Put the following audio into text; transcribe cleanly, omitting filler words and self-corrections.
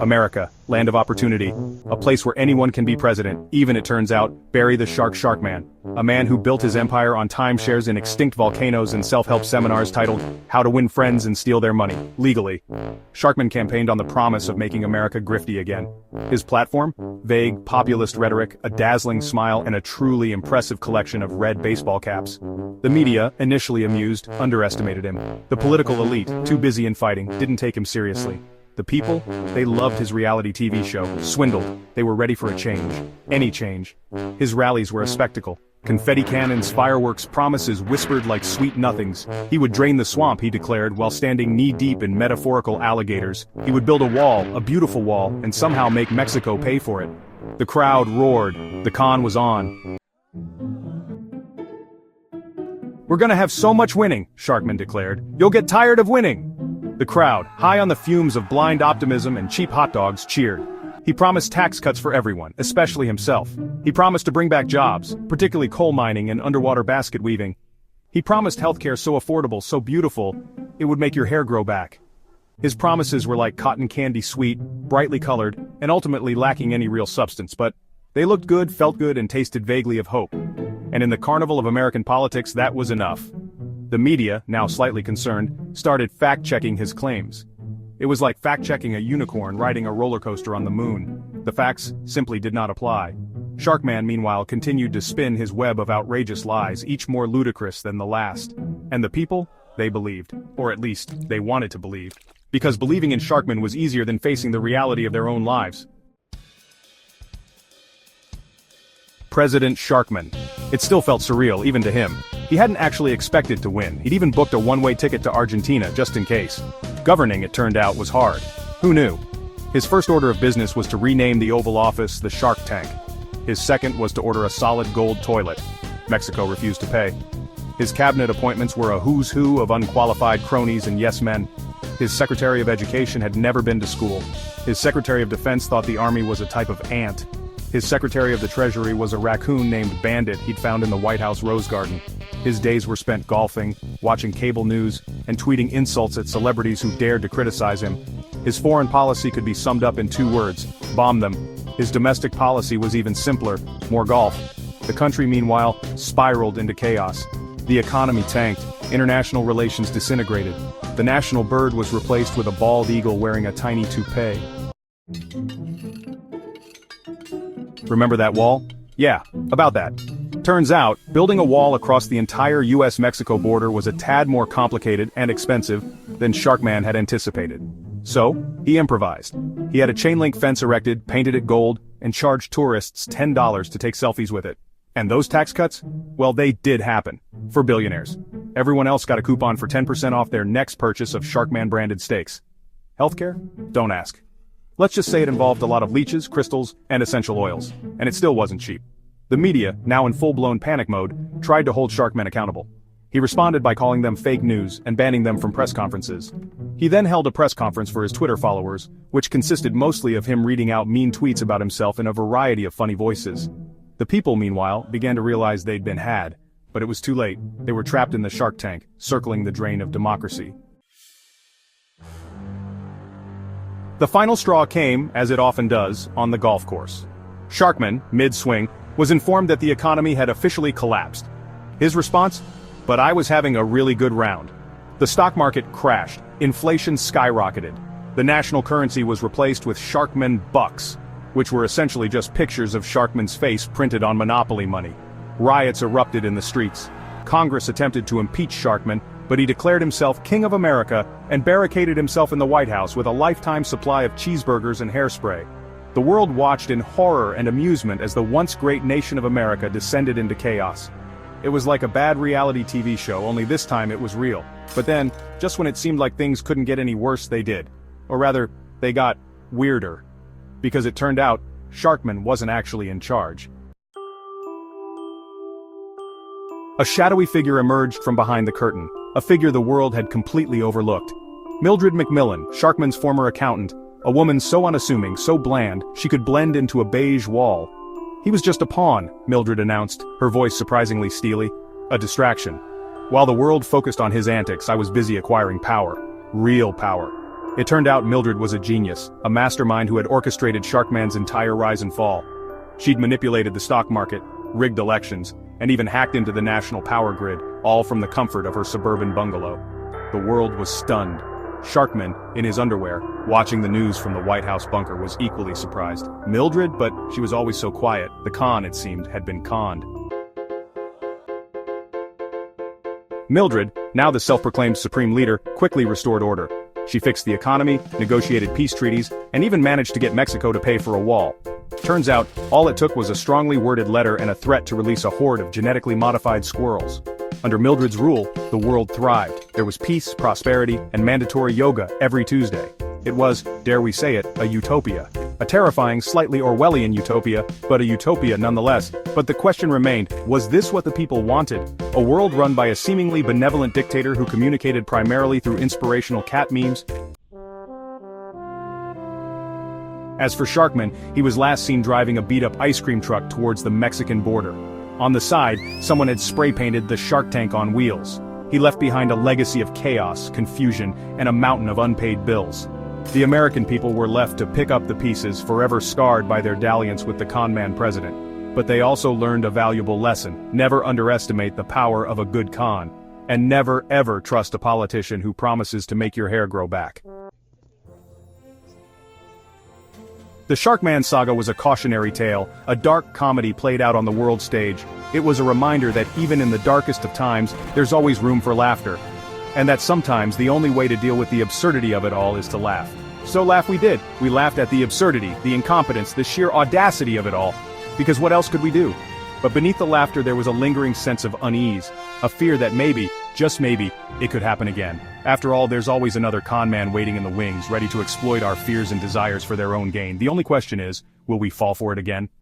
America, land of opportunity, a place where anyone can be president, even, it turns out, Barry the Shark Man, a man who built his empire on timeshares in extinct volcanoes and self-help seminars titled, How to Win Friends and Steal Their Money, legally. Sharkman campaigned on the promise of making America grifty again. His platform? Vague, populist rhetoric, a dazzling smile, and a truly impressive collection of red baseball caps. The media, initially amused, underestimated him. The political elite, too busy infighting, didn't take him seriously. The people, they loved his reality TV show, swindled. They were ready for a change. Any change. His rallies were a spectacle. Confetti cannons, fireworks, promises whispered like sweet nothings. He would drain the swamp, he declared, while standing knee-deep in metaphorical alligators. He would build a wall, a beautiful wall, and somehow make Mexico pay for it. The crowd roared. The con was on. "We're gonna have so much winning," Sharkman declared. "You'll get tired of winning." The crowd, high on the fumes of blind optimism and cheap hot dogs, cheered. He promised tax cuts for everyone, especially himself. He promised to bring back jobs, particularly coal mining and underwater basket weaving. He promised healthcare so affordable, so beautiful, it would make your hair grow back. His promises were like cotton candy, sweet, brightly colored, and ultimately lacking any real substance, but they looked good, felt good, and tasted vaguely of hope. And in the carnival of American politics, that was enough. The media, now slightly concerned, started fact-checking his claims. It was like fact-checking a unicorn riding a roller coaster on the moon. The facts simply did not apply. Sharkman, meanwhile, continued to spin his web of outrageous lies, each more ludicrous than the last. And the people? They believed. Or at least, they wanted to believe. Because believing in Sharkman was easier than facing the reality of their own lives. President Sharkman. It still felt surreal, even to him. He hadn't actually expected to win. He'd even booked a one-way ticket to Argentina, just in case. Governing, it turned out, was hard. Who knew? His first order of business was to rename the Oval Office the Shark Tank. His second was to order a solid gold toilet. Mexico refused to pay. His cabinet appointments were a who's who of unqualified cronies and yes-men. His Secretary of Education had never been to school. His Secretary of Defense thought the Army was a type of ant. His Secretary of the Treasury was a raccoon named Bandit he'd found in the White House Rose Garden. His days were spent golfing, watching cable news, and tweeting insults at celebrities who dared to criticize him. His foreign policy could be summed up in 2 words: bomb them. His domestic policy was even simpler: more golf. The country, meanwhile, spiraled into chaos. The economy tanked, international relations disintegrated. The national bird was replaced with a bald eagle wearing a tiny toupee. Remember that wall? Yeah, about that. Turns out, building a wall across the entire US-Mexico border was a tad more complicated and expensive than Sharkman had anticipated. So, he improvised. He had a chain-link fence erected, painted it gold, and charged tourists $10 to take selfies with it. And those tax cuts? Well, they did happen. For billionaires. Everyone else got a coupon for 10% off their next purchase of Sharkman-branded steaks. Healthcare? Don't ask. Let's just say it involved a lot of leeches, crystals, and essential oils. And it still wasn't cheap. The media, now in full-blown panic mode, tried to hold Sharkman accountable. He responded by calling them fake news and banning them from press conferences. He then held a press conference for his Twitter followers, which consisted mostly of him reading out mean tweets about himself in a variety of funny voices. The people, meanwhile, began to realize they'd been had. But it was too late. They were trapped in the Shark Tank, circling the drain of democracy. The final straw came, as it often does, on the golf course. Sharkman, mid-swing, was informed that the economy had officially collapsed. His response? But I was having a really good round. The stock market crashed. Inflation skyrocketed. The national currency was replaced with Sharkman bucks, which were essentially just pictures of Sharkman's face printed on Monopoly money. Riots erupted in the streets. Congress attempted to impeach Sharkman, but he declared himself King of America and barricaded himself in the White House with a lifetime supply of cheeseburgers and hairspray. The world watched in horror and amusement as the once great nation of America descended into chaos. It was like a bad reality TV show, only this time it was real. But then, just when it seemed like things couldn't get any worse, they did. Or rather, they got weirder. Because it turned out, Sharkman wasn't actually in charge. A shadowy figure emerged from behind the curtain, a figure the world had completely overlooked. Mildred McMillan, Sharkman's former accountant, a woman so unassuming, so bland, she could blend into a beige wall. He was just a pawn, Mildred announced, her voice surprisingly steely. A distraction. While the world focused on his antics, I was busy acquiring power. Real power. It turned out Mildred was a genius, a mastermind who had orchestrated Sharkman's entire rise and fall. She'd manipulated the stock market, rigged elections, and even hacked into the national power grid, all from the comfort of her suburban bungalow. The world was stunned. Sharkman, in his underwear, watching the news from the White House bunker, was equally surprised. Mildred, but she was always so quiet. The con, it seemed, had been conned. Mildred, now the self-proclaimed supreme leader, quickly restored order. She fixed the economy, negotiated peace treaties, and even managed to get Mexico to pay for a wall. Turns out, all it took was a strongly worded letter and a threat to release a horde of genetically modified squirrels. Under Mildred's rule, the world thrived. There was peace, prosperity, and mandatory yoga every Tuesday. It was, dare we say it, a utopia. A terrifying, slightly Orwellian utopia, but a utopia nonetheless. But the question remained, was this what the people wanted? A world run by a seemingly benevolent dictator who communicated primarily through inspirational cat memes? As for Sharkman, he was last seen driving a beat-up ice cream truck towards the Mexican border. On the side, someone had spray-painted the Shark Tank on wheels. He left behind a legacy of chaos, confusion, and a mountain of unpaid bills. The American people were left to pick up the pieces, forever scarred by their dalliance with the con-man president. But they also learned a valuable lesson: never underestimate the power of a good con. And never ever trust a politician who promises to make your hair grow back. The Sharkman saga was a cautionary tale, a dark comedy played out on the world stage. It was a reminder that even in the darkest of times, there's always room for laughter. And that sometimes the only way to deal with the absurdity of it all is to laugh. So laugh we did. We laughed at the absurdity, the incompetence, the sheer audacity of it all. Because what else could we do? But beneath the laughter there was a lingering sense of unease, a fear that maybe, just maybe, it could happen again. After all, there's always another con man waiting in the wings, ready to exploit our fears and desires for their own gain. The only question is, will we fall for it again?